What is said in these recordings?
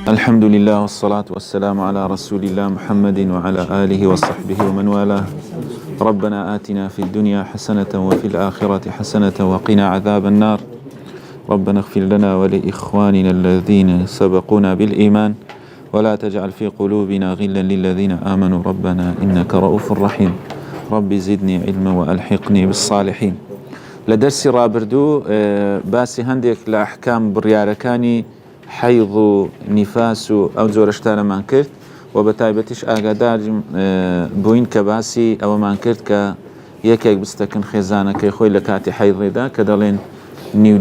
الحمد لله والصلاة والسلام على رسول الله محمد وعلى آله وصحبه ومن والاه. ربنا آتنا في الدنيا حسنة وفي الآخرة حسنة وقنا عذاب النار. ربنا اغفر لنا ولإخواننا الذين سبقونا بالإيمان ولا تجعل في قلوبنا غلا للذين آمنوا ربنا إنك رؤوف رحيم. رب زدني علما وألحقني بالصالحين. لدرس رابردو باسي هندك لأحكام برياركاني حيض و نفاس و ئەو جۆرەشتانەمان کرد و بە تایبەتیش ئاگادارم بووین کە باسی ئەوەمان کرد کە یەکێک بستەکن خێزانەکەی خۆی لە کاتی حەیضێدا کە دەڵێن نیو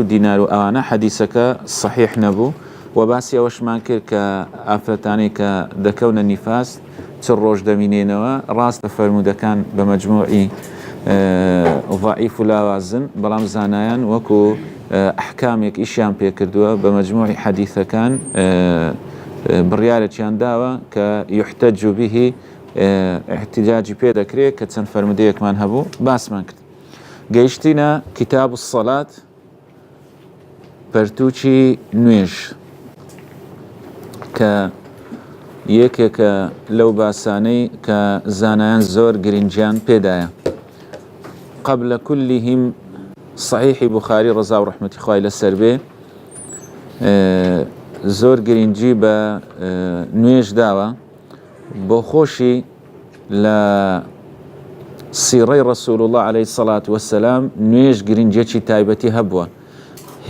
دینار و ئەوانە حەدیسەکە صحیح نەبوو و باسی ئەوەشمان کرد کە ئافرەتانەی کە دەکەونە نیفاس چ ڕۆژ دەمینێنەوە ڕاستە فەرمودەکان بە مەجموعی ضعیف و لاوازن بەڵام زانایان وەکو ئەحکامێک ئیشیان پێکردووە بە مەجموعی حەدیثەکان بڕیارێکیان داوە کە یحتەج به احتجاجی پێ دەکرێت کە چەند فەرمودەیەکمان هەبوو باسمان کرد. گەیشتینە کتاب الصەلات پەرتووکی نوێژ کە یەکێکە لەو باسانەی کە زانایان زۆر گرنگیان پێدایە. قبل كلهم صحيح بخاري رضا ورحمة خوای لەسەر بێ زۆر گرنگی بە نوێژ داوە بۆ خۆشی لە سیرەی رسول الله عليه الصلاة والسلام نوێژ گرنگێکی تایبەتی هەبووە.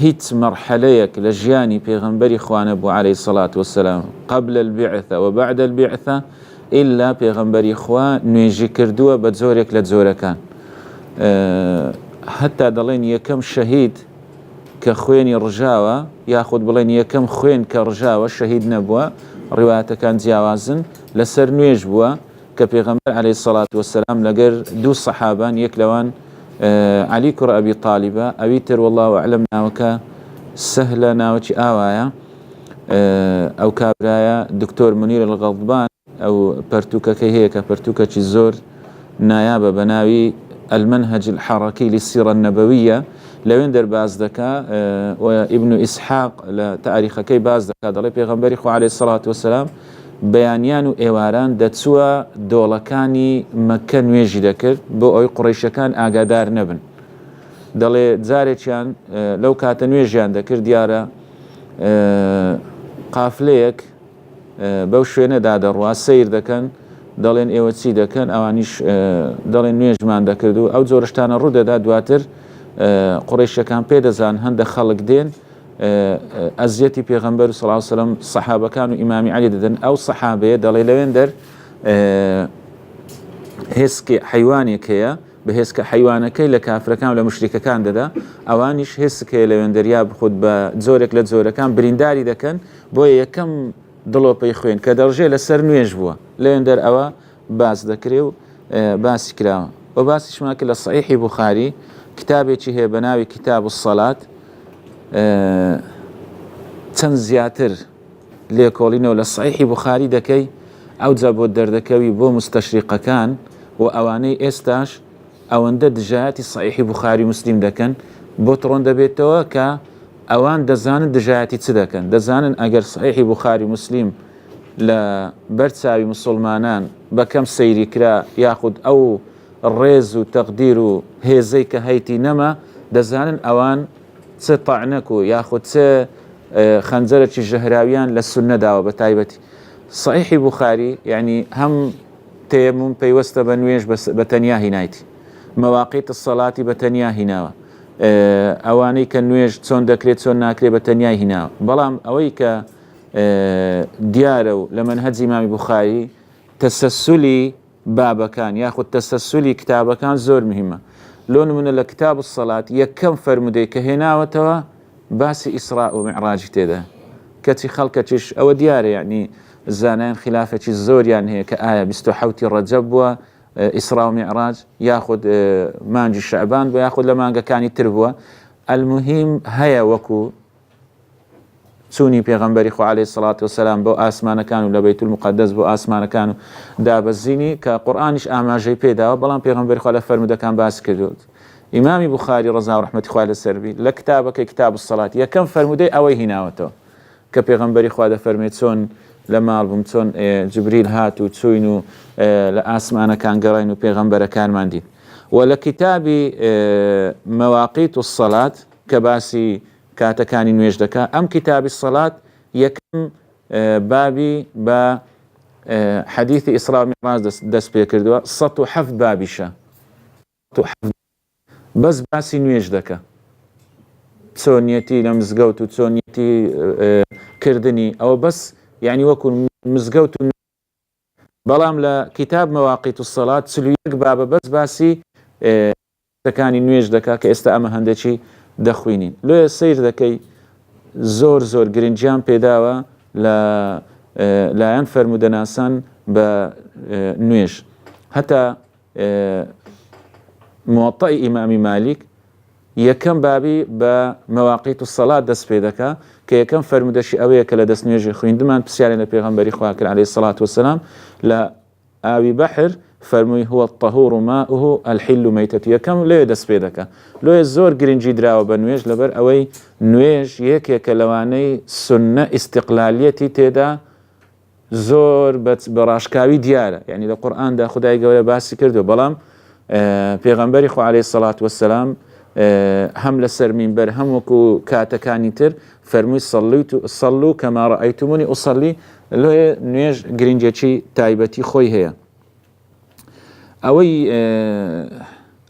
هیچ مەرحەلەیەک لە ژیانی پێغەمبەری خوانە بوو عليه الصلاة والسلام قبل البعثة وبعد البعثة إلا پێغەمبەری خوا نوێژی کردووە بە جۆرێک لە جۆرەکان. حتا دەڵێن یەکەم شەهید کە خوێنی ڕژاوە یاخود بڵێن یەکەم خوێن کە ڕژاوە شەهید نەبووە ڕیوایەتەکان جیاوازن لەسەر نوێژ بووە کە پێغەمبەر عەلەیهی سەڵات وەسەلام لەگەر دوو سەحابان یەک لەوان عەلی کوڕ ئەبی تاڵیبە ئەوی تر وەڵڵاهو ئەعلەم ناوەکە سەهلە ناوەکی ئاوایە ئەو کابرایە دکتۆر منیر الغەضبان ئەو پەرتووکەکەی هەیە کە پەرتووکەکی زۆر نایابە بە ناوی المنهج الحركي للسيرة النبوية لوين در باز دكا وابن إسحاق لتاريخ كي باز دكا دلي بيغمبري خو عليه الصلاة والسلام بيانيان و ايواران دتسوا دولكاني مكة نويجي دكر بو اي قريشكان اقادار نبن دلي زاريشان لو كات نويجيان دكر ديارة قافليك بوشوين دادروا سير دكن دەڵێن ئێوە چی دەکەن ئەوانیش دەڵێن نوێژمان دەکرد و ئەو جۆرەشتانە ڕوودەدا دواتر قوڕیشەکان پێدەزان هەندێک خەڵک دێن ئەزیەتی پێغەمبەر صلی الله علیه و سلم سەحابەکان و ئیمامی عەلی دەدەن ئەو سەحابەیە دەڵێ لەوێن دەر هێسکی حەیوانێک هەیە بە هێسکە حەیوانەکەی لە کافرەکان و لە مشریکەکان دەدا ئەوانیش هێسک هەیە لەوێن دەریا بخود بە جۆرێک لە جۆرەکان برینداری دەکەن بۆیە یەکەم دڵۆپەی خوێن کە دەڕژێ لەسەر نوێژ بووە لەوێن دەر ئەوە باس دەکرێ و باسی کراوە و باسیشمان کرد لە صحیحی بوخاری کتابێکی هەیە بە ناوی کتاب الصەلات چەند زیاتر لێکۆڵینەوە لە صحیحی بوخاری دەکەی ئەو جا بۆ دەردەکەوی بۆ مستەشریقەکان و ئەوانەی ئێستاش ئەوەندە دژایەتی صحیحی بوخاری مسلیم دەکەن بۆ تڕۆن دەبێتەوە کە ئەوان دەزانن دژایەتی چ دەکەن دەزانن ئەگەر صحیحی بوخاری مسلیم لە بەرچاوی مسلمانان بەکەم سەیری کرا یاخود ئەو ڕێز و تەقدیر و هێزەی کە هەیتی نەما دەزانن ئەوان چ تەعنەک و یاخود چ خەنجەرێکی ژەهراویان لە سوننەداوە بە تایبەتی. صحیحی بوخاری یعنی هەم تەیەموم پەیوەستە بە نوێژ بە تەنیا هینایەتی مەواقیت الصەلاتی بە تەنیا هیناوە ئەوانەی کە نوێژ چۆن دەکرێت چۆن ناکرێت بە تەنیای هیناوە بەڵام ئەوەی کە دیارە و لە مەنهەجی ئیمامی بوخاری تەسەسولی بابەکان یاخود تەسەسولی کتابەکان زۆر مهمە. لۆ نمونە لە کتاب الصەلات یەکەم فەرمودەی کە هێناوەتەوە باسی ئیسراء و میعراجی تێدا کەچی خەڵکەچیش ئەوە دیارە یعنی زانایان خلافێکی زۆریان هەیە کە ئایا 27 ڕەجەب بووە ئیسراء و میعراج یاخود مانگی شەعبان بووە یاخود لە مانگەکانی تر بووە. المهم هەیە وەکو چوونی پێغەمبەری خوا عەلەیهی سەڵات وەسەلام بۆ ئاسمانەکان و لە بەیت المقەدەس بۆ ئاسمانەکان و دابەزینی کە قورئانیش ئاماژەی پێداوە بەڵام پێغەمبەری خوا لە فەرمودەکان باس کردووە. ئیمامی بوخاری ڕەزا و ڕەحمەتی خوای لەسەر بێ لە کتابەکەی کتاب الصەلات یەکەم فەرمودەی ئەوەی هیناوەتەوە کە پێغەمبەری خوا دەفەرمێت چۆن لە ماڵ بووم چۆن جبریل هات و چوین و لە ئاسمانەکان گەڕین و پێغەمبەرەکانمان دید و لە کتابی مەواقیت الصەلات کە باسی کاتەکانی نوێژ دەکات ئەم کتابی سەڵات یەکەم بابی بە حەدیثی ئیسرا و میعراج دەست پێ کردووە 107 بابیشە بەس باسی نوێژ دەکە چۆنیەتی لە مزگەوت و چۆنیەتی کردنی ئەوە بەس یعنی وەکو مزگەوت و بەڵام لە کتاب مەواقیت الصەلات 41 بابە بەس باسی کاتەکانی نوێژ دەکا کە ئێستا ئەمە هەندێکی دەخوینین لێ سیر دەکەی زۆر گرنگیان پێداوە لایەن فەرمودەناسان بە نوێژ هەتا موەطەی ئیمامی مالیک یەکەم بابی بە مەواقیت الصەلات دەست پێ دەکا کە یەکەم فەرمودەشی ئەوەیە کە لە دەست نوێژی خوێندمان پرسیارێن لە پێغەمبەری خوا کرد عەلەیهی سەڵات وەسەلام لە ئاوی بەحر فەرمووی هو الطەهوڕ ماؤه الحل مەیتەتو یەکەم لێ دەست پێ دەکا لێ زۆر گرنگی دراوە بە نوێژ لەبەر ئەوەی نوێژ یەکێکە لەوانەی سوننە ئیستیقلالیەتی تێدا زۆر بە ڕاشکاوی دیارە یعنی لە قورئاندا خودای گەورە باسی کردو بەڵام پێغەمبەری خوا عەلەیهی سەڵات وەسەلام هەم لەسەر مینبەر هەم وەکو کاتەکانی تر فەرمووی سەڵلو کەما ڕەئەیتمونی ئوسەڵلی لێ نوێژ گرنگێکی تایبەتی خۆی هەیە ئەوەی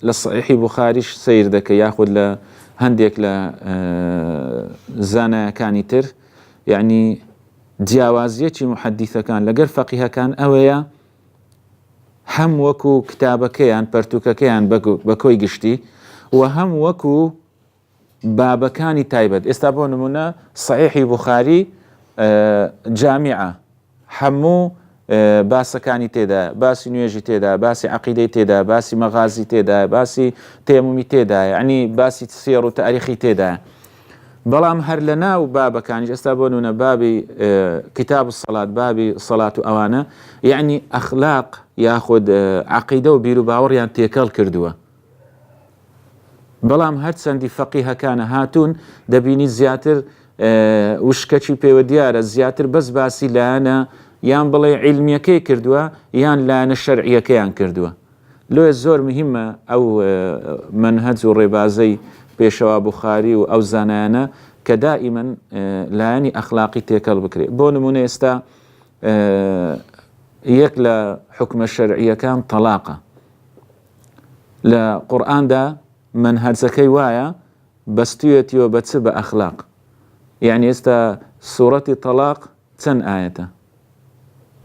لە سەحیحی بوخاریش سیر دەکە یاخود لە هەندێک لە زانایەکانی تر یعنی جیاوازیەکی محەدیثەکان لەگەر فەقیهەکان ئەوەیە هەم وەکو کتابەکەیان پەرتوکەکەیان بە کۆی گشتی و هەم وەکو بابەکانی تایبەت ئێستا بۆ نمونە سەحیحی بوخاری جامیعە هەموو باسەکانی تێدا باسی نوێژی تێدا باسی عەقیدەی تێدا باسی مەغازی تێدا باسی تەیەمومی تێدا یعنی باسی سێر و تاریخی تێدا بەڵام هەر لە ناو بابەکانی ئێستا بۆ نمونە بابی کتاب الصەلات بابی سەڵات و ئەوانە یعنی ئەخلاق یاخود عەقیدە و بیر و باوەڕیان تێکەڵ کردووە بەڵام هەرچەندی فەقیهەکانە هاتوون دەبینی زیاتر وشکەی پێوە دیارە زیاتر بەس باسی لایەنە یان بڵێ عیلمیەکەی کردووە یان لایەنە شەرعیەکەیان کردووە لێ زۆر مهمە ئەو منهەج و ڕێبازەی پێشەوا بوخاری و ئەو زانایانە کە دائیمەن لایەنی ئەخلاقی تێکەڵ بکرێت بۆ نمونە ئێستا یەک لە حکمە شەرعیەکان تەلاقە لە قورئاندا منهەجەکەی وایە بەستوویەتیوە بە چ بە ئەخلاق یعنی ئێستا سوورەتی تەلاق چەند ئایەتە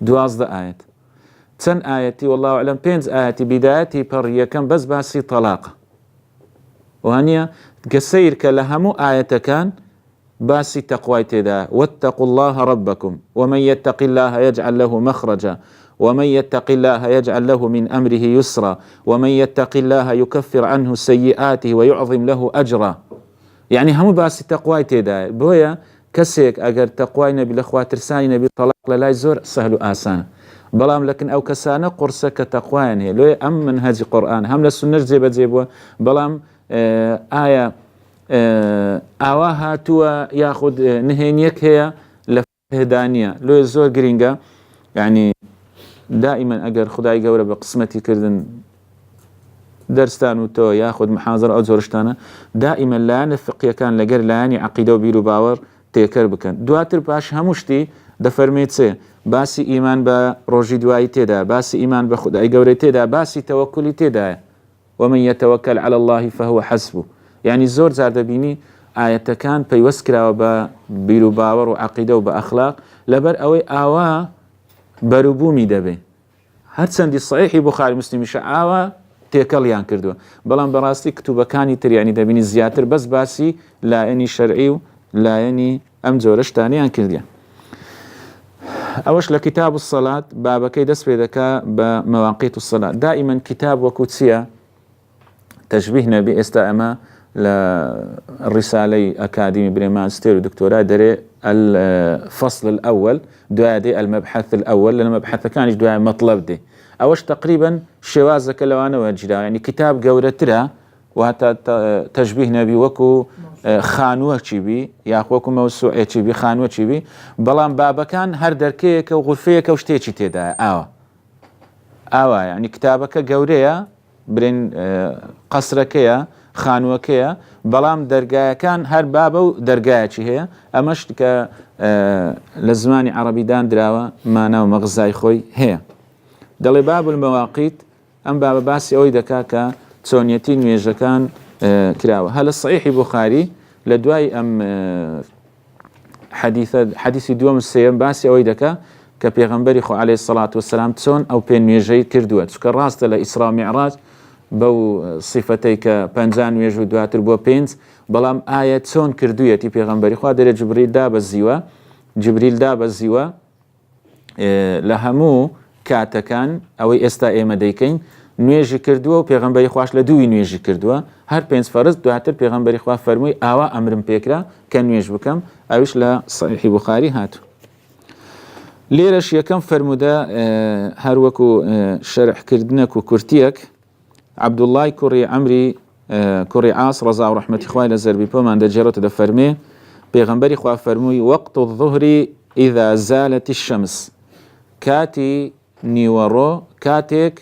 12 ئایەت چەند ئایەتی والله ئەعلەم 5 ئایەتی بیدایەتی پەڕ یەکەم بەس باسی تەلاقە وانە کە سیر کە لە هەموو ئایەتەکان باسی تەقوای تێدا واتقوا الله ربكم ومن يتق الله يجعل له مخرجا ومن يتق الله يجعل له من أمره يسرا ومن يتق الله يكفر عنه سيئاته ويعظم له أجرا يعني هم باسی تەقوای تێدا بۆیە کەسێک ئەگەر تەقوای نەبی لە خوا ترسانی نەبی تەلاق لە لای زۆر سەهل و ئاسانە بەڵام لەکن ئەو کەسانە قورسە کە تەقوایان هەیە لێ ئەم منهەجی قورئان هەم لە سونەش جێبەجێ بووە بەڵام ئایا ئاوا هاتووە یاخود نهێنیەک هەیە لە هدانیە لێ زۆر گرینگە یعنی دائما ئەگەر خدای گەورە بە قسمەتی کردن دەرستان و تۆ یاخود محاضر ئەو جۆرشتانە دائما لایەنە فقیەکان لەگەر لایەنی عەقیدە و بیر و باوەڕ تێکەر بکەن دواتر پاش هەموو شتی دەفەرمێت چێ باسی ئیمان بە ڕۆژی دوایی تێدا باسی ئیمان بە خدای گەورەی تێدا باسی تەوەکولی تێدایە ومن يتوكل على الله فهو حسبه يعني زۆر جار دەبینی ئایەتەکان پەیوەست کراوە بە بیر و باوەڕ و عەقیدە و بە ئەخلاق لەبەر ئەوەی ئاوا بەروبوومی دەبێ هەرچەندی سەحیحی بوخاری مسلیمیشە ئاوا تێکەڵیان کردووە بەڵام بەڕاستی کتوبەکانی تریانی دەبینی زیاتر بەس باسی لایەنی شەرعی و لایەنی ئەم جۆرە شتانیان کردیان ئەوەش لە کتاب الصەلات بابەکەی دەست پێ دەکا بە مەواقیت الصەلات دائیمەن کتاب وەکو چییە تەشبیه نەبی ئێستا ئەمە لە ڕیسالەی ئەکادمی برێمانستێر و دکتۆرا دەرێ الفصل الأول دوای دێ المەبحەث الأول لە مەبحەثەکانیش دوای مەطلب دێ ئەوەش تقریبا شێوازەکە لەوانەوە جرا ینی کتاب گەورەترە واتە تەشبیه نەبی وەکو خانووەکی بی یاخۆکو مەوسوعێکی بی خانووەکی بی بەڵام بابەکان هەر دەرکەیەکە و غورفەیەکە و شتێکی تێدایە ئاوا یعنی کتابەکە گەورەیە برین قەسرەکەیە خانووەکەیە بەڵام دەرگایەکان هەر بابە و دەرگایەکی هەیە ئەمەش کە لە زمانی عەرەبیدان دراوە مانا و مەغزای خۆی هەیە. دەڵێ باب المەواقیت ئەم بابە باسی ئەوەی دەکا کە چۆنیەتی نوێژەکان کراوە. هە لە صحیحی بوخاری لە دوای ئەم حەدیثی دووەم سێم باسی ئەوەی دەکا کە پێغەمبەری خۆ عەلەیهی سەڵات وەسەلام چۆن ئەو پێ نوێژەی کردووە چونکە ڕاستە لە ئیسرا و میعراج بەو سیفەتەی کە 50 نوێژ و دواتر بۆ 5 بەڵام ئایا چۆن کردوویەتی پێغەمبەری خوا دەرێ جبریل دابەزیوە لە هەموو کاتەکان ئەوەی ئێستا ئێمە دەیکەین نوێژی کردووە و پێغەمبەری خوش لە دووی نوێژی کردووە هەر 5 فەرز دواتر پێغەمبەری خوا فەرمووی ئاوا ئەمرم پێکرا کە نوێژ بکەم ئەویش لە صحیحی بوخاری هاتوو. لێرەش یەکەم فەرموودە هەروەکو شەرحکردنەک و کورتیەک عەبدوڵڵای کوڕی عەمری کوڕی عاس ڕەزا و ڕەحمەتی خوای لە زەربی پۆمان دەجێڕێتە دەفەرمێ پێغەمبەری خوا فەرمووی وەقت الظهری ئیذا زالت الشەمس کاتی نیوەڕۆ کاتێک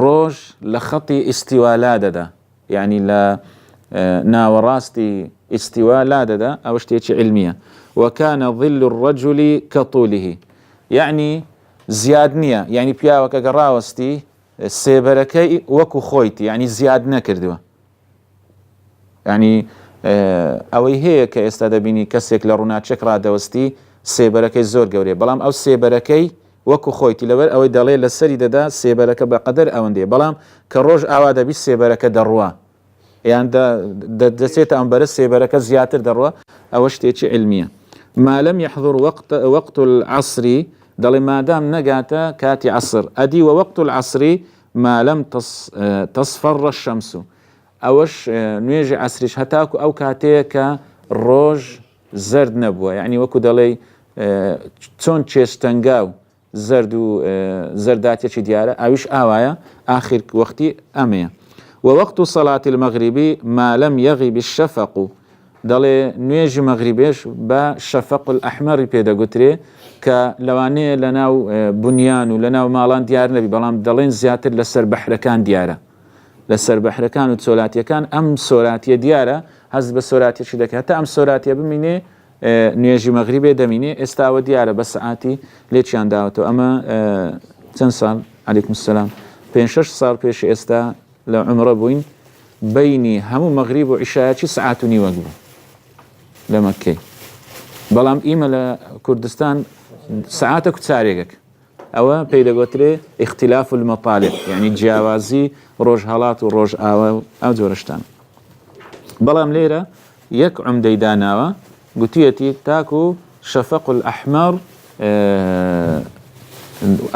ڕۆژ لە خەڵی ئیستیوا لا دەدا یعنی لە ناوەڕاستی ئیستیوا لا دەدا ئەوە شتێکی علمیە وەکانە ظل الرەجولی کەطولیه یعنی زیاد نییە یعنی پیاوەکە گەڕاوەستی سێبەرەکەی وەکو خۆیتی یعنی زیاد نەکردووە یعنی ئەوەی هەیە کە ئێستا دەبینی کەسێک لە ڕووناچێک ڕادەوەستی سێبەرەکەی زۆر گەورەیە بەڵام ئەو سێبەرەکەی وەکو خۆیتی لەبەر ئەوەی دەڵێ لە سەری دەدا سێبەرەکە بەقەدەر ئەوەندەیە بەڵام کە ڕۆژ ئاوا دەبی سێبەرەکە دەڕوە یان دەچێتە ئەمبەرە سێبەرەکە زیاتر دەڕوە ئەوە شتێکی علمیە. مالەم يحضر وەقت العەسری دەڵێ مادام نەگاتە کاتی عەسر ئەدی وەقت العەسری مالەم تەصفەڕ الشەمس ئەوەش نوێژی عەسریش هەتاکو ئەو کاتەیە کە ڕۆژ زەرد نەبووە یعنی وەکو دەڵێ چۆن چێشتەنگاو زرد و زەرداتێکی دیارە ئەویش ئاوایە ئاخر وەختی ئەمەیە. ووەقت صلاة المغربی ما لم يغب الشفق دەڵێ نوێژی مەغریبێش بە شەفەق الئەحمەری پێدەگوترێ کە لەوانەیە لە ناو بنیان و لە ناو ماڵان دیار نەبی بەڵام دەڵێن زیاتر لەسەر بەحرەکان دیارە لەسەر بەحرەکان و سۆلاتیەکان ئەم سۆراتیە دیارە هەست بە سۆراتێکی دەکات تا ئەم سۆراتیە بمینێ نوێژی مەغریبێ دەمینێ ئێستاوە دیارە بە سعاتی لێکیان داوەتەوە ئەمە چەند ساڵ عەلەیکم سەلام 5-6 ساڵ پێش ئێستا لە عومرە بووین بینی هەموو مەغریب و عیشایەکی سعات و نیوەک بوو لە مەککەی بەڵام ئیمە لە کوردستان سعاتە کوچارێکێک ئەوە پێی دەگوترێ اختلاف المەطالب یعنی جیاوازی ڕۆژ هەڵات و ڕۆژ ئاوە ئەو جۆرەشتان بەڵام لێرە یەک عومدەی داناوە گوتیەتی تاکو شەفەق الئەحمەر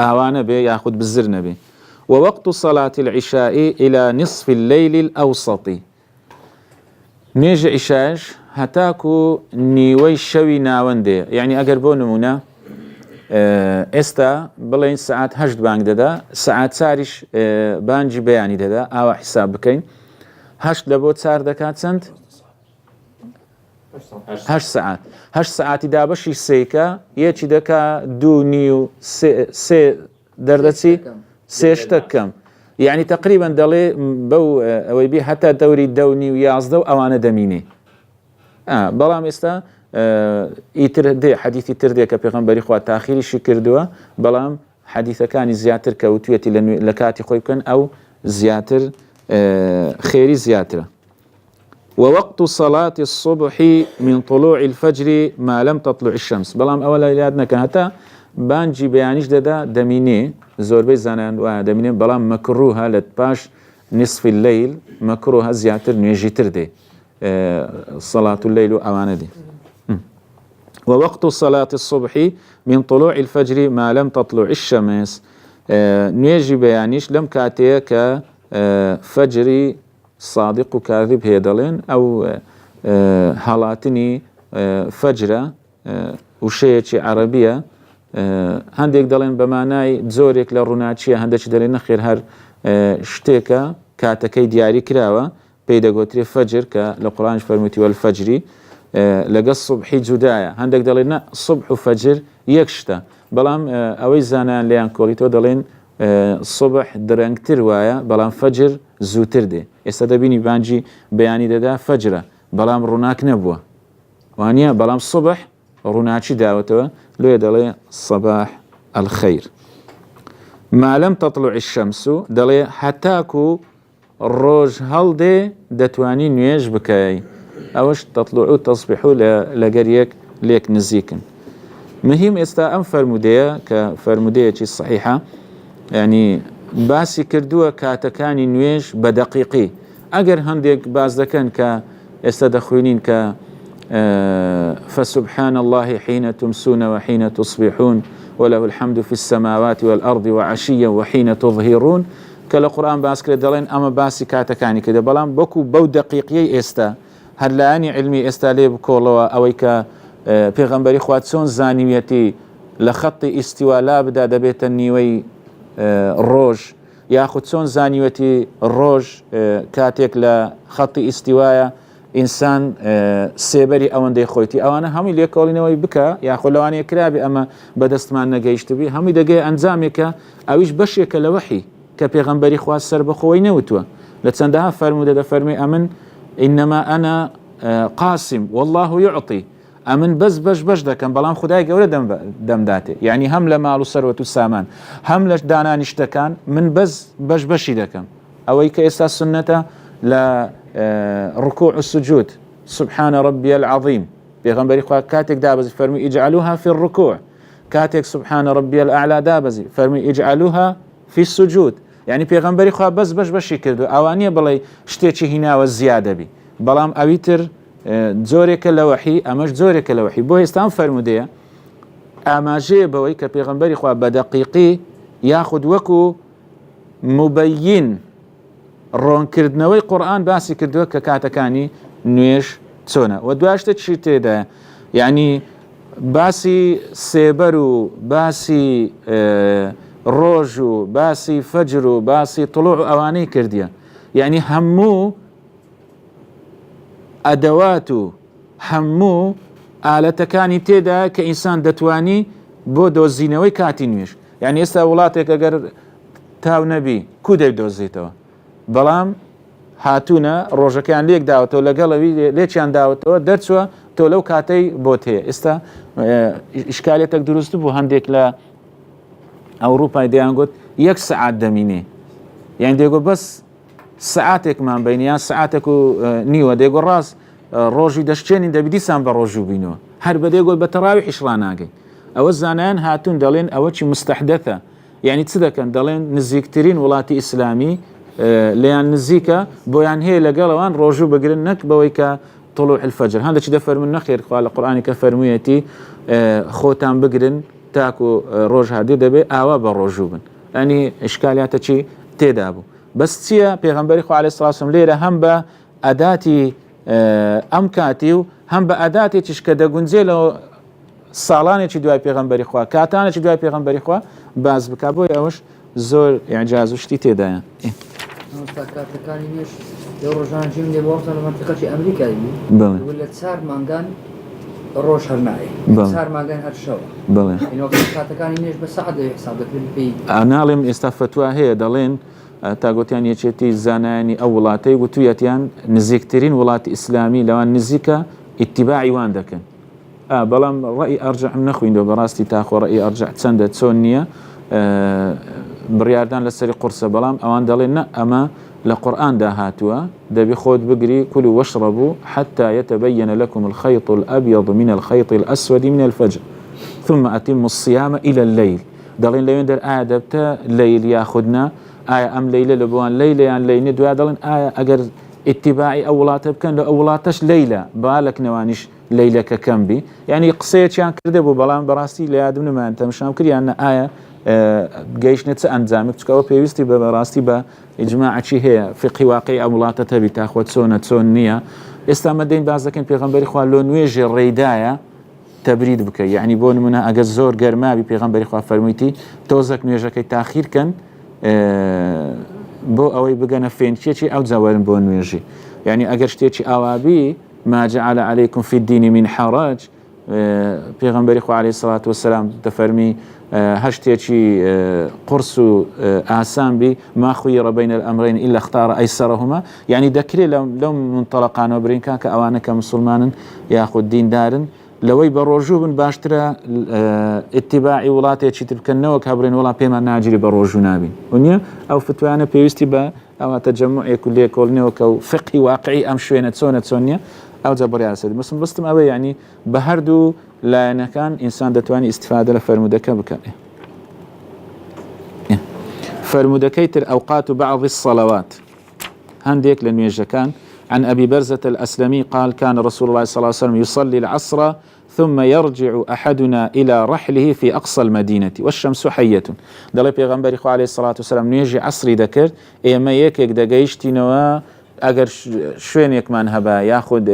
ئاوانە بێ یاخود بزر نەبێ. ووقت صلاة العشاء إلى نصف الليل الأوسط نێژە عیشاش هەتاکو نیوەی شەوی ناوەندێ یعنی ئەگەر بۆ نمونە ئێستا بڵێن سعات 8 بانگ دەدا سعات 4 بانجی بەیانی دەدا ئاوا حساب بکەین 8 لە بۆ 4 دەکات چەند 8 سعات 8 سعاتی دابەشی سێکە یەکی دەکا 2.5 دەردەچی سێشتە کەم یعنی تقریبا دەڵێ بەو ئەوەی بی هەتا دەوری 2.5 و 11 و ئەوانە دەمینێ بەڵام ئێستا ئیتر دێ حەدیثی تر دێ کە پێغەمبەری خوا تاخیریشی کردووە بەڵام حەدیثەکانی زیاتر کەوتوێتی لە کاتی خۆی بکەن ئەو زیاتر خێری زیاترە. ووقت صلاة الصبح من طلوع الفجر ما لم تطلع الشمس بەڵام ئەوە لە یاد نەکەن هەتا بانجی بەیانیش دەدا دەمینێ زۆربەی زانایان وایە دەمینێ بەڵام مەکروهە لە پاش نصف الليل مەکروهە زیاتر نوێژی تر دێ صلاة الليل و ئەوانە دێ. ووقت صلاة الصبح من طلوع الفجر ما لم تطلع الشمس نوێژی بەیانیش لەم کاتەیە کە فەجری صادق و کاذب هەیە دەڵێن ئەو هەڵاتنی فەجرە وشەیەکی عەرەبیە هەندێک دەڵێن بە مانای زۆرێک لە ڕووناچیە هەندێکی دەڵێن نەخێر هەر شتێکە کاتەکەی دیاری کراوە پێدەگوترێ فەجر کە لە قورآنش فەرمووتی وەلفەجری لەگەڵ سوبحی جودایە هەندێک دەڵێن نە سوبح و فەجر یەک شتە بەڵام ئەوەی زانایان لێیان کۆڵیتەوە دەڵێن سوبح درەنگتر وایە بەڵام فەجر زووتر دێ ئێستا دەبینی بانجی بەیانی دەدا فەجرە بەڵام ڕووناک نەبووە وانە بەڵام سوبح ڕووناچی داوەتەوە لێ دەڵێ سەباح الخەیر ما لەم تەطلوع الشەمس دەڵێ هەتاکو ڕۆژ هەڵدێ دەتوانی نوێژ بکەی ئەوەش تەطلوع و تەصبیح و لەگەر یەک لێک نزیکن مهم ئێستا ئەم فەرمودەیە کە فەرمودەیەکی صحیحە یعنی باسی کردووە کاتەکانی نوێژ بە دەقیقی ئەگەر هەندێک باز دەکەن کە ئێستا دەخوێنین کە فسبحان الله حين تمسون وحين تصبحون وله الحمد في السماوات والأرض وعشيا وحين تظهرون کە لە قورآن باس کرێت دەڵێن ئەمە باسی کاتەکانی کردە بەڵام بەکو بەو دەقیقیەی ئێستا هەر لایانی علمی ئێستا لێ بکۆڵەوە ئەوەی کە پێغەمبەری خوا چۆن زانیوێتی لە خەتی ئیستیوالا بدا دەبێتە نیوەی ڕۆژ یاخود چۆن زانیوەتی ڕۆژ کاتێک لە خەتی ئیستیوایە ئینسان سێبەری ئەوەندەی خۆیتی ئەوانە هەمووی لێکۆڵینەوەی بکە یاخود لەوانەیە کرابی ئەمە بەدەستمان نەگەیشتبی هەمووی دەگەی ئەنجامێکە ئەویش بەشێکە لە وحی کە پێغەمبەری خوا سەر بەخۆی نەوتووە لە چەندەها فەرموودە دەفەرمێ ئەمن إنما أنا قاسم والله يعطي ئەمن بەش دەکەم بەڵام خدای گەورە دەمداتێ یعنی هەم لە ماڵ و سەروەت و سامان هەم لە دانانی شتەکان من بەشی دەکەم ئەوەی کە ئێستا سنەتە لە ڕکوع و سجود سبحان ربي العظيم پێغەمبەری خوا کاتێک دابەزی فەرمی اجعلوها في الركوع کاتێک سبحان ربي الأعلى دابەزی فەرمی اجعلوها في السجود يعني پێغەمبەری خوا بەشی کردو ئەوانیە بڵێ شتێکی هیناوە زیادە بی بەڵام ئەویتر جۆرێکە لە وحی ئەمەش جۆرێکە لە وحی بۆ ئێستان فەرمودەیە ئاماژەیە بەوەی کە پێغەمبەری خوا بە دەقیقی یاخود وەکو مبەین ڕۆنکردنەوەی قورآن باسی کردووە کە کاتەکانی نوێژ چۆنە و دواشتە چی تێدایە یعنی باسی سێبەر و باسی ڕۆژ و باسی فەجر و باسی طلوع و ئەوانەی کردیە یعنی هەموو ئەدەوات و هەموو ئالەتەکانی تێدا کە ئینسان دەتوانی بۆ دۆزینەوەی کاتی نوێژ یعنی ئێستا وڵاتێک ئەگەر تاو نەبی کو دەیدۆزیتەوە بەڵام هاتوونە ڕۆژەکان لێک داوەتەوە لەگەڵەوی لێکیان داوەتەوە دەرچووە تۆ لەو کاتەی بۆت هەیە ئێستا ئیشکالێتێک دروست بوو هەندێک لە ئەوروپای دەیانگوت 1 سەعات دەمینێ یان دێگۆ بەس سعاتێکمان بینیان سعاتێک و نیوە دێگۆ ڕاست ڕۆژی دەشتێنین دەبی دیسان بە ڕۆژوو بینەوە هەر بە دێگۆی بە تەراوی حیشڕا ناگەی ئەوە زانایان هاتوون دەڵێن ئەوە چی مستەحدەثە یعنی چ دەکەن دەڵێن نزیکترین وڵاتی ئیسلامی لەیان نزیکە بۆیان هەیە لەگەڵەوان ڕۆژوو بگرن نەک بەوەی کە طلوع الفجر هەندێکی دەفەرمون نەخێر خوا لە قورئانی کە فەرموویەتی خۆتان بگرن تاکو ڕۆژ هادی دەبێ ئاوا بە ڕۆژوو بن ئەنی ئیشکالیاتە چی تێدا بوو بەس چییە پێغەمبەری خوا عەلەیهی سڵات وسەلام لێرە هەم بە ئەداتی ئەم کاتی و هەم بە ئەداتێکیش کە دەگونجێ لە ساڵانێکی دوای پێغەمبەری خوا کاتانێکی دوای پێغەمبەری خوا باز بکە بۆی ئەوەش زۆر ئیعجاز و شتی تێدایە کاتەکانی نوێژ لەو ڕۆژانەی لێ بۆڵتە لە منتیقەی ئەمریکای بوو لە 4 مانگان ڕۆژ هەر نایە 4 مانگان هەر شەوە بڵێ کاتەکانی نوێژ بە سەعات حساب دەکرێت پێی ئەناڵێم ئێستا فتووا هەیە دەڵێن تا گوتیان یەکێتی زانایانی ئەو وڵاتەی گوتوویەتیان نزیکترین وڵاتی ئیسلامی لەوان نزیکە ئیتیباعی وان دەکەن بەڵام ڕەئی ئەرجەعم نەخویندەوە بەڕاستی تاخۆ ڕەئی ئەرجەع چەندە چۆن نییە بڕیاردان لەسەری قورسە بەڵام ئەوان دەڵێن نە ئەمە لە قورئاندا هاتووە دەبی خۆت بگری كلوا واشربوا حتى يتبين لكم الخيط الأبيض من الخيط الأسود من الفجر ثم أتموا الصيام إلى الليل دەڵێن لەوێن دەر ئایا دەبتە لەیل یاخودنا ئایا ئەم لەیلە لە بۆوان لەیلەیان لەینێ دوای دەڵێن ئایا ئەگەر ئیتیباعی ئەو وڵاتە بکەن لە ئەو وڵاتەش لەیلە باڵەکنەوانیش لەیلەکە کەم بی یعنی قسەیەکیان کردە بوو بەڵام بەڕاستی لە یادم نەمایان تەماشام کردیانە ئایا گەیشتنە چ ئەنجامێک بچکەوە پێویستی بە بەڕاستی بە ئیجماعی هەیە فقی واقعی ئەو وڵاتە تەبی تاخۆ چۆن نییە ئێستا مەدەین باز دەکەن پێغەمبەری خوا لۆ نوێژی ڕێیدایە تەبرید بکە یعنی بۆ نمونە ئەگەر زۆر گەرمابی پێغەمبەری خوا فەرموویتی تۆزێک نوێژەکەی تاخیرکەن بۆ ئەوەی بگەنە فێنکێکی ئەو جاوەرن بۆ نوێژی يعني أجر شتيتش أوابي ما جعل عليكم في الدين من حرج پیغمبری خو عليه الصلاة والسلام تفرمي هشتيتشي قرص آسان بي ما خير بين الأمرين إلا اختار أيسرهما يعني دكري لو منطلقان وبرين كاك أوانا كمسلمان ياخد دين دارن لوي بروجو بن باشترا اتباعي ولاتي تشي تبكنوا كابرين ولا بيما ناجري بروجو نابين ونيا أو فتوانا بيوستي با أو تجمع كلية كولني وكو فقهي واقعي أم شوينة تسونيا أو جبري على سبيل بس بستم أبي يعني بهردو لا كان إنسان دتواني استفادة لفرمودك بكائه فرمودكيتر أوقات بعض الصلوات هنديك لنويجا كان عن أبي برزة الأسلمي قال كان رسول الله صلى الله عليه وسلم يصلي العصر ثم يرجع أحدنا إلى رحله في أقصى المدينة والشمس حية دلي بيغمبري خو عليه الصلاة والسلام نيجي عصري ذكر إيما يكيك دقايشتي نوا أجر شوينيك من هبا ياخد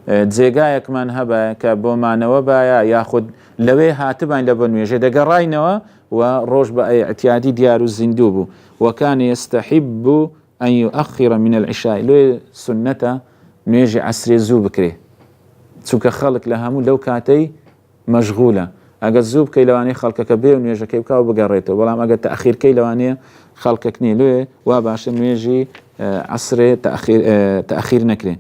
جێگایەک من هەبە کە بۆمانەوە باە یاخود لەوێ هاتبان لە بنوێژێ دەگەڕاینەوە و ڕۆژ بە ئەتیادی دیار و زیندوو بوو وەکان يستحب أن يؤخر من العشاء لێ سنەتە نوێژی عەسرێ زوو بکرێ چونکە خەڵک لە هەموو لەو کاتەی مەشغولە ئەگەر زوو بکەی لەوانەیە خەڵکەکە بێ و نوێژەکەی بکە و بگەڕێتەوە بەڵام ئەگەر تەئخیرکەی لەوانەیە خەڵکەک نییە لێ وا باشە نوێژی عەسرێ تەئخیر نەکرێ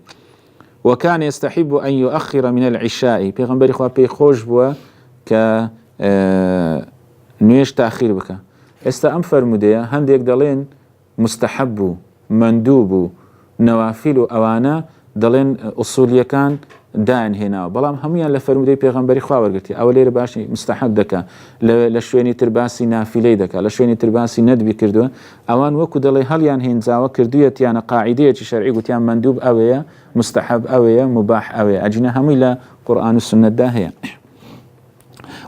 وكان يستحب أن يؤخر من العشاء پیغمبر خوا پی خوش بوا ك نوێژ تأخير بك استا ام فرموده هندێک دەڵێن مستحب مندوب نوافل اوانا دەڵێن اصوليەکان دان هنا بەڵام هەمویان لە فرمودەی پێغەمبەری خوا وەرگرتی ئەوە لێرە باشی مستحب دەکا لە شوێنی ترباسی نافلەی دەکا لە شوێنی ترباسی نەدبی کردووە ئەوان وەکو دەڵێ هەڵیان هێنجاوە کردوویەتیانە قاعیدەیەکی شەرعی گوتیان مندوب ئەوەیە مستحب ئەوەیە مباح ئەوەیە ئەجنە هەمووی لە قورئان و سنەتدا هەیە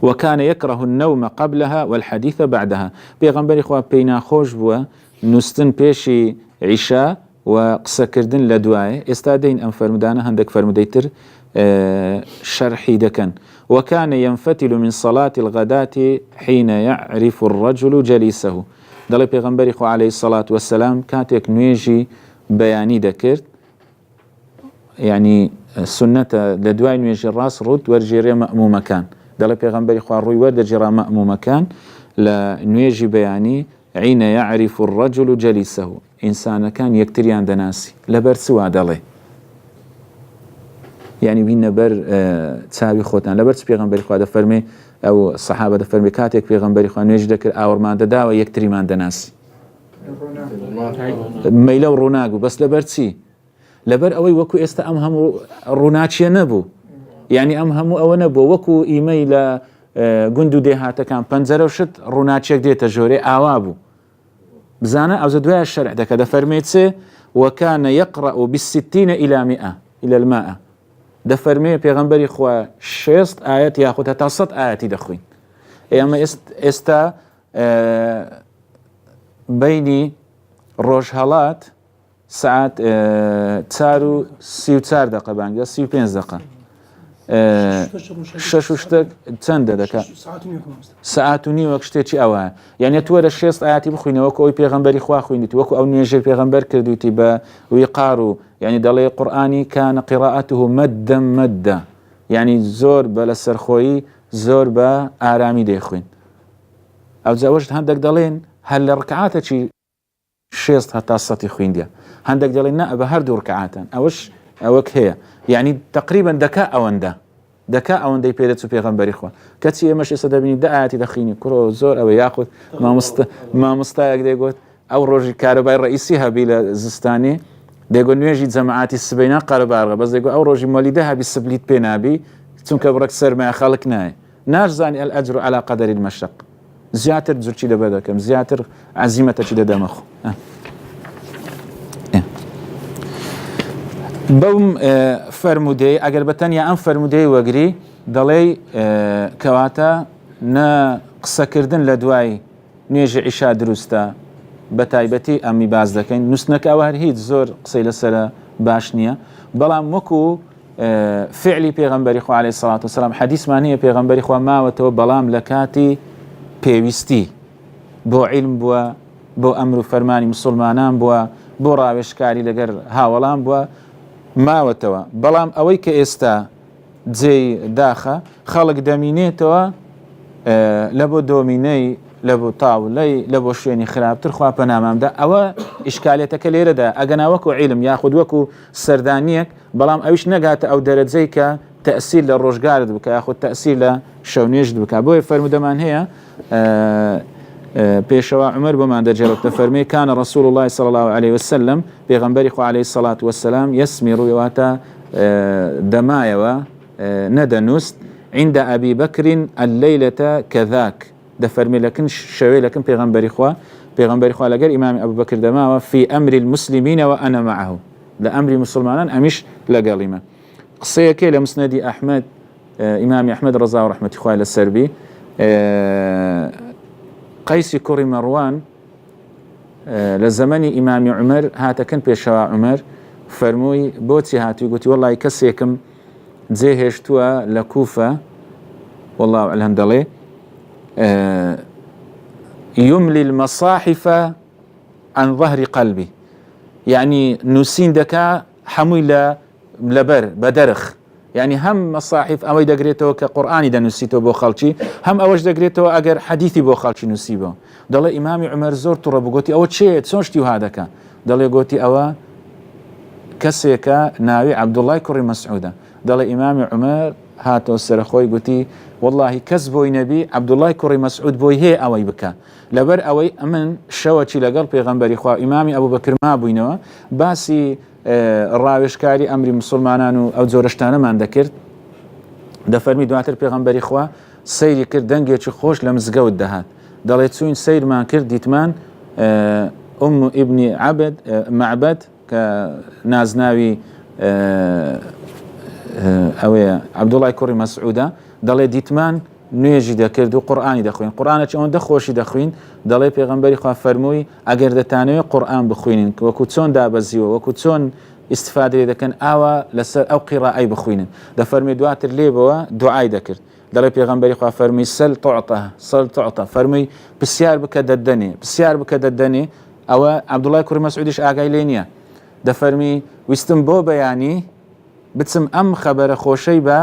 وكان يكره النوم قبلها والحديث بعدها پێغەمبەری خوا پێی ناخۆش بووە نووستن پێشی عیشا وقسەکردن لە دوایە ئێستا دەین ئەم فەرمودانە هەندێک فەرمودەی شرحي دكن وكان ينفتل من صلاة الغداة حين يعرف الرجل جليسه دلي پیغمبري خو عليه الصلاة والسلام كاتك نويجي بياني دكرت يعني سنة لدواي نويجي الراس رد ورجيري مأموم كان دلي پیغمبري خو الروي ورد جرى مأموم كان لنويجي بياني حين يعرف الرجل جليسه إنسان كان يكتريان دناسي لبرسوا دلي يعني بين بر تساوي خوتان لبرت پیغمبری خوا دفرمي او صحابه دفرمي كاتك پیغمبری خوا نوێژ دەکرد ئاوەڕمان دەداوە یەکتریمان دەناسی مەیلە و ڕووناک بوو بەس لەبەر چی لەبەر ئەوەی وەکو ئێستا ئەم هەموو ڕووناچیە نەبوو یعنی ئەم هەموو ئەوە نەبوو وەکو ئیمەی لە گوند و دێهاتەکان پەنجەرە و شت ڕووناچیەک دێتە ژۆرێ ئاوا بوو بزانە ئەوزە دوایە شەرع دەکە دەفەرمێت چێ وكان يقرأ بالستين إلى الماء دفرمي پیغمبری خوا 6 آيات ياخد حتى 100 آياتي دخوين اما استا بيني روجهالات ساعات تسارو 34 دقيقة بانجا 35 دقيقة ششتك چەندە دەکات ساعت و نیوەک شتێکی ئەوە یعنی تۆ لە 6 ئاياتی بخوینەوە وەکو ئەوی پێغەمبەری خوا خوێنیت وەکو ئەو نوێژەی پێغەمبەر کردویتی بە ویقار و یعنی دەڵێ قورئانی كان قراءته مدا مدا یعنی زۆر بە لە سەرخۆیی زۆر بە ئارامی دەیخوێن ئەو جاوەشت هەندێک دەڵێن هەر لە ڕکعاتێکی 6 هەتا 100 خوێندیە هەندێک دەڵێن نە بە هەردوو ڕکعاتن ئەوەک هەیە یعنی تقریبا دەکا ئەوەندەی پێدەچوو پێغەمبەری خوا کەچی ئێمەش ئێستا دەبینی 10 ئاەتی دەخینی کوڕۆ زۆر ئەوە یاخود مامۆستایەک دەیگوت ئەو ڕۆژی کارەبای ڕئیسی هەبی لە زستانێ دەیگوت نوێژی جەماعەتی سبەینا قەرەباڕە بەس دەیگوت ئەو ڕۆژی مۆلیدە هەبی سبلیت پێ نابی چونکە بڕێک سەرمایە خەڵک نایە ناشزانی الأجر على قدر المشق زیاتر جورچی دەبە دەکەم زیاتر عەزیمەتەکی دەدەمەخۆ بەم فەرمودەی ئەگەر بەتەنیا ئەم فەرمودەی وەگری دەڵێ کەواتە نە قسەکردن لە دوای نوێژی عیشا دروستە بە تایبەتی ئەمی باز دەکەین نووسنەکە ئەوە هەر هیچ زۆر قسەی لەسرە باش نییە بەڵام وەکو فعلی پێغەمبەری خوا عەلەیهی سەڵات وسەلام حەدیثمان هەیە پێغەمبەری خوا ماوەتەوە بەڵام لە کاتی پێویستی بۆ عیلم بووە بۆ ئەمر و فەرمانی موسڵمانان بووە بۆ ڕاوێژکاری لەگەر هاوەڵام بووە ماوەتەوە بەڵام ئەوەی کە ئێستا جێی داخە خەڵک دەمینێتەوە لە بۆ دۆمینەی لە بۆ تاولەی لە بۆ شوێنی خراپتر خوا پەنامامدا ئەوە ئیشکالێتەکە لێرەدا ئەگەناوەکو عیلم یاخود وەکو سەردانیەک بەڵام ئەویش نەگاتە ئەو دەرەجەی کە تأثير للرجال بك أخذ تأثير لشونيج بك أبوي فرمودمان هي بيشوا عمر بما دجال التفرمي كان رسول الله صلى الله عليه وسلم بيغنبري عليه الصلاة والسلام يسمر يواتا دمايا وندنست عند أبي بكر الليلة كذاك دفرمي لكن شوي لكن بيغنبري خوا لقر إمام أبو بكر دماوة في أمر المسلمين وأنا معه لأمر مسلمان أمش لقالما قصيك لمسند أحمد إمام أحمد رضا ورحمة الله السربي قيس كوري مروان لزمن إمام عمر هاتا كان بيشوا عمر فرموي بوتي هاتي قلتي والله كسيكم زيهشتوا لكوفة والله أعلم دلي يملي المصاحف عن ظهر قلبي يعني نسين دكا حمويلة لبر بدرخ يعني هم مصاحف أو دقريتو كقرآن دا نسيتو بو خالشي هم أوش دقريتو أجر حديثي بو خالشي نسيبو دل إمام عمر زور ترى بقولتي أو شيء تسونشتي هذاك دل قولتي أو كسيكا ناوي عبد الله كري مسعودة دل إمام عمر هاتو السرخوي قولتي والله كسبوي نبي عبد الله كري مسعود بوي هي أوي بكا لبر أوي أمن شوتي لقل بيغنبري خوا إمامي أبو بكر ما بوينوا باسي ڕاوێژکاری ئەمری مسلمانان و ئەو جۆرەشتانەمان دەکرد دەفەرمی دواتر پێغەمبەری خوا سەیری کرد دەنگێکی خۆش لە مزگەوت دەهات دەڵێ چوین سەیرمان کرد دیتمان ئیبنی معبەد کە نازناوی ئەوەیە عەبدوڵای کوڕی مەسعودە دەڵێ دیتمان نوێژی دەکرد و قورئانی دەخوێن قورئانێکی ئەوەندە خۆشی دەخوین دەڵێ پێغەمبەری خوا فەرمووی ئەگەر دەتانەوێت قورئان بخوێنن وەکو چۆن دابەزیوە وەکو چۆن ئیستفادە دەکەن ئاوا لەسەر ئەو قیڕائەی بخوێنن دەفەرمی دواتر لێبەوە دوعای دەکرد دەڵێ پێغەمبەری خوا فەرمووی سەل تۆعتە فەرمووی پرسیار بکە دەدەنێ ئەوە عەبدوڵای کوڕی مەسعودیش ئاگای لێ نییە دەفەرمی ویستم بۆ بەیانی بچم ئەم خەبەرە خۆشەی بە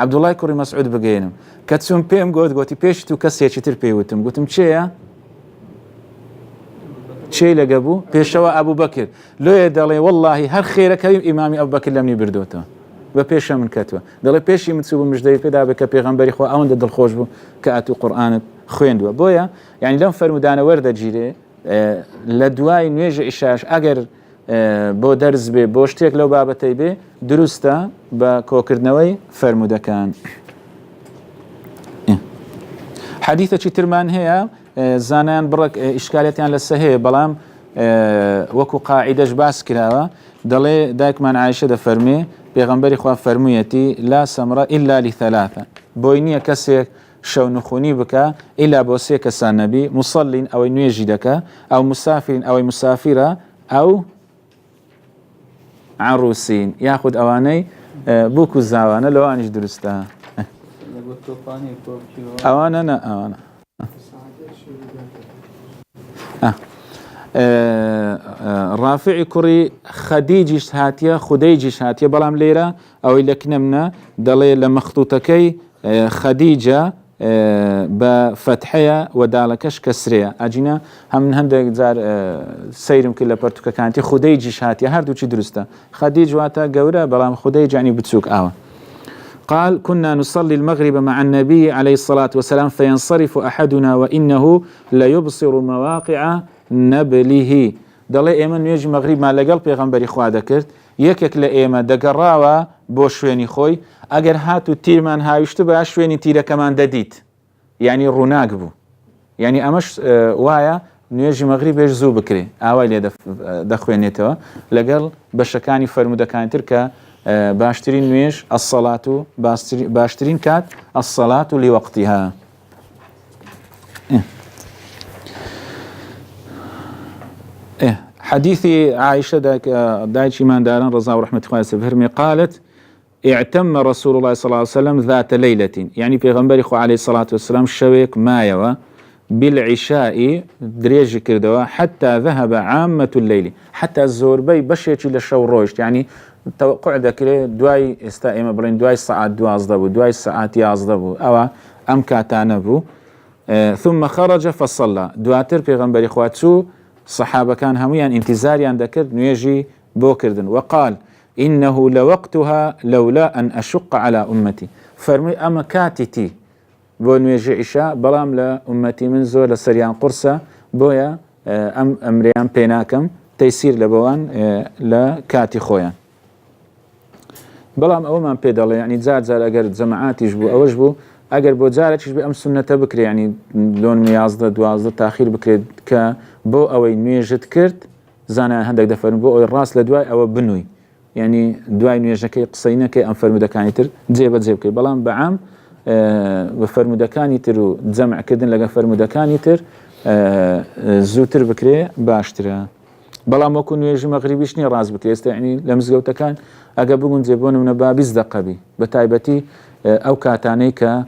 عەبدوڵای کوڕی مەسعود بگەێنم کە چوون پێم گوتی پێشت و کەسێکی تر پێوتم گوتم چێیە؟ چێ لەگە بوو؟ پێشەوە ئەبوو بەکر لۆیە دەڵێ وەڵڵاهی هەر خێرەکەوی ئیمامی ئەبوو بەکر لەمنی بردوتەوە بە پێشە من کەتووە دەڵێ پێشی من چوو بوو مژدەی پێدا بێ کە پێغەمبەری خوا ئەوەندە دڵخۆش بوو کە ئەتوو قورئانت خوێندووە بۆیە یعنی لەم فەرمودانە وەردەگیرێ لە دوای نوێژە ئیشاش ئەگەر بۆ دەرز بێ بۆ شتێک لەو بابەتەی بێ دروستە بە کۆکردنەوەی فەرمودەکان حديثة ترمان هي زانان برك إشكاليتان للسهية بلام وكو قاعدة باس كراوة دلي دايك من عائشة دفرمي بيغنبري خواه فرميتي لا سمرة إلا لثلاثة بوينية كسيك شو نخوني بك إلا بوسي كسان نبي مصل أو نيجدك أو مسافر أو مسافرة أو عروسين ياخد أواني بوكو الزاوانة لو أنش درستها أوانا رافع كري خديجش هاتيا خديجش هاتيا بلام ليرة أو إلا كنمنا دلي لمخطوطكي خديجة بفتحية ودالكش كسرية أجينا هم هندك زار سيرم كلا برتوكا كانت خديجش هاتيا هردو چي درستا خديج واتا قورا بلام خديج يعني بتسوك قال كنا نصلي المغرب مع النبي عليه الصلاة والسلام فينصرف أحدنا وإنه ليبصر مواقع نبله دلي إيمان نيجي مغرب ما لقل بيغنبري خوا دكرت يكك لإيمان دقراوة بو شويني خوي أجر هاتو تيرمان هايشتو بها شويني تيرا كمان دديت يعني روناق بو يعني أمش وايا نيجي مغرب يجزو بكري آوالي دخوينيتوا لقل بشكاني فرمودة كان تركا باشترين نويش الصلاة باشترين كات الصلاة لوقتها حديث عائشة دايتش إيمان داران رضا ورحمة الله سبحانه قالت اعتم رسول الله صلى الله عليه وسلم ذات ليلة يعني في غنبري عليه الصلاة والسلام شويك مايوة بالعشاء دريج كردوا حتى ذهب عامة الليل حتى الزوربي بشيتي للشو روشت يعني توقع ذكري دواي استائمة برين دواي الساعات دوازدبو دواي الساعات يازدبو أو أم كاتانبو ثم خرج فصلى دواتر بيغمبري خواتسو صحابة كان هميان انتظاري عند كرد نيجي بوكردن وقال إنه لوقتها لولا أن أشق على أمتي فرمي أما كاتتي بو نيجي عشاء بلام لأمتي من زور لسريان قرصة بويا أمريان بيناكم تيسير لبوان لكاتي خويا بلام أول ما بيدل يعني زاد أجر جماعات يجبو أوجبو أجر بوزارة يجبو أم سنة بكري يعني لون ميازدة دوازدة تأخير بكري كبو أوي نيجت كرت زانا هندك دفرن بو أوي الراس لدواي أو بنوي يعني دواي نيجكي قصينا كي أم فرمو دكانيتر جيب كي بلام بعام بفرمو دكانيتر وجمع كدن لقى فرمو دكانيتر زوتر بكري باشترا بلام وكو نيجي مغربيش ني راس بكري يعني لمزقوتا كان أقابلون زيبون من بابيز دقبي بتايبتي أو كاتانيكا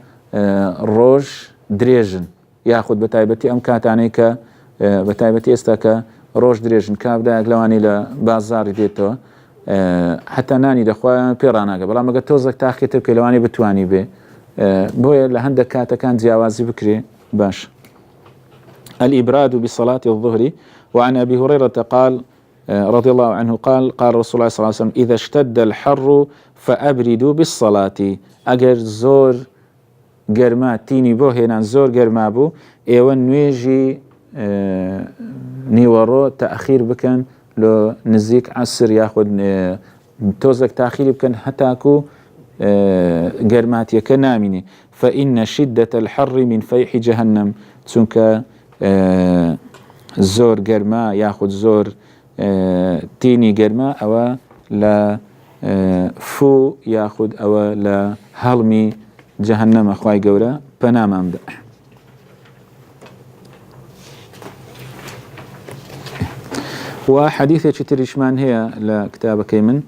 روج دريجن ياخد بتايبتي أم كاتانيكا بتايبتي استاكا روج دريجن كابدا أقلواني لبازار ديتو حتى ناني دخوا بيراناقا بلا ما قد توزك تاخي تركي لواني بتواني بي بويا لهندك كاتا كان زيوازي بكري باش الإبراد بصلاة الظهر وعن أبي هريرة قال رضي الله عنه قال رسول الله صلى الله عليه وسلم إذا اشتد الحر فأبردوا بالصلاة أجر زور جرما تيني بو هنا زور جرما بو ايوان نويجي نيورو تأخير بكن لو نزيك عصر ياخد توزك تأخير بكن حتاكو جرمات يكناميني فإن شدة الحر من فيح جهنم تسنك زور جرما ياخد زور تيني جرما أو لا فو ياخد أو لا هلمي جهنم أخواي قورا بنام أمدا وحديثة تريشمان هي لكتاب كيمن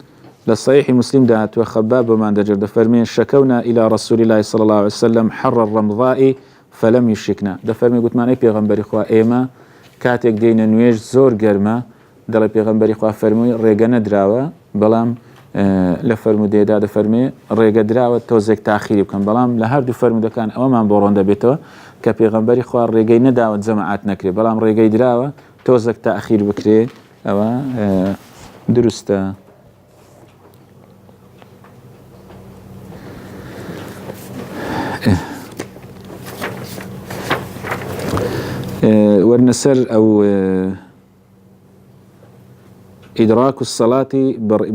لصحيح مسلم دهت وخباب وما دجر دفرمين شكونا إلى رسول الله صلى الله عليه وسلم حر الرمضاء فلم يشكنا دفرمين قلت ماني بيغنبري خوا إيما كاتك دينا نويج زور قرما دل بيغنبري خوا فرمي ريغانا دراوة بلام لفرمو ديدا دفرمي ريغا دراوة توزيك تأخيري بكن بلام لهر دو فرمو دكان أما بورون دبيتو كبيغنبري خوا ريغي نداوة زماعات نكري بلام ريغي دراوة توزيك تأخير بكري أو درسته والنسر أو إدراك الصلاة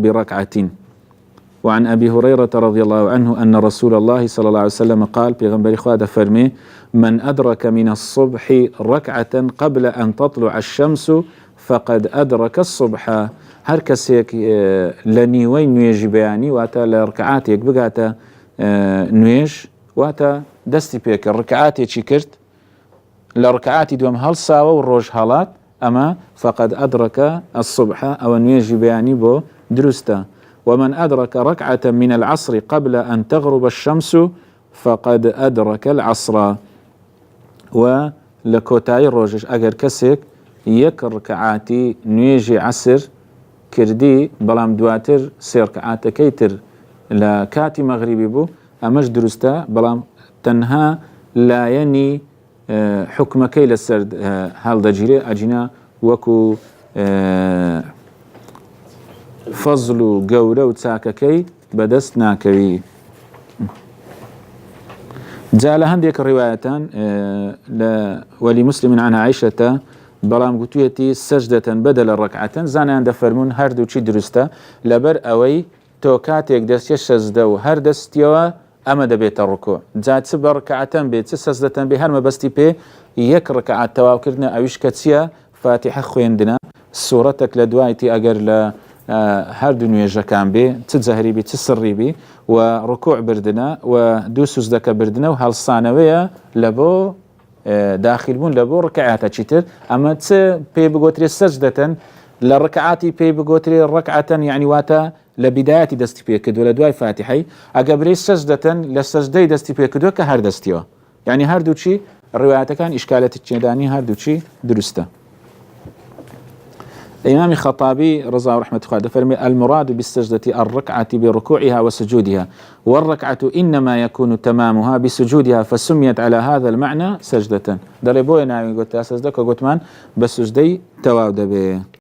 بركعتين وعن أبي هريرة رضي الله عنه أن رسول الله صلى الله عليه وسلم قال بيغنبري خواد فرمي من أدرك من الصبح ركعة قبل أن تطلع الشمس فقد أدرك الصبح هر كسيك لنيوين نويج بياني واتا لركعاتيك بقاتا نويج واتا دستي بيك الركعاتي تشكرت لركعاتي دوام هل ساوى والروج هالات أما فقد أدرك الصبح أو نويج بياني بو درستا ومن أدرك ركعة من العصر قبل أن تغرب الشمس فقد أدرك العصر ولكوتاي روجش أجر كسيك يك ركعاتي نويجي عصر كردي بلام دواتر سير ركعات كيتر لكاتي مغربي بو أمش درستا بلام تنها لا يني حكم كي لسرد هال دجيري أجنا وكو فضل قورة وتساككي بدست ناكوي جاء لهنديك الروايتان ولمسلم عن عائشة بلام قلتويتي سجدة بدل الركعة زانا عند فرمون هردو چي درستا لبر اوي توكاتيك دست يشزدو هر دستيوا اما دبيت الركوع جاءت سبر ركعتان بيت سجدة بهر ما بستي بي يك ركعة تواو كردنا اويش كتسيا فاتحة خويندنا سورتك لدوايتي اگر ل هر دنيا كان بي تزهري بي تسري بي وركوع بردنا ودوسوس دك بردنا وهالصانوية لبو داخل بون لبو ركعات تشتر اما تس بي بقوتري سجدة لركعاتي بي بقوتري ركعة يعني واتا لبداية دستي بي كدو لدواي فاتحي اقبري سجدة لسجدي دستي بي كدو كهر دستيو يعني هر دوشي الروايات كان إشكالة التشيداني هردوشي درسته. الإمام الخطابي رضي رحمة الله فرمي المراد بالسجدة الركعة بركوعها وسجودها، والركعة إنما يكون تمامها بسجودها، فسميت على هذا المعنى سجدة. دربونا قلت سجدك وقلت من بس سجدي تواود به.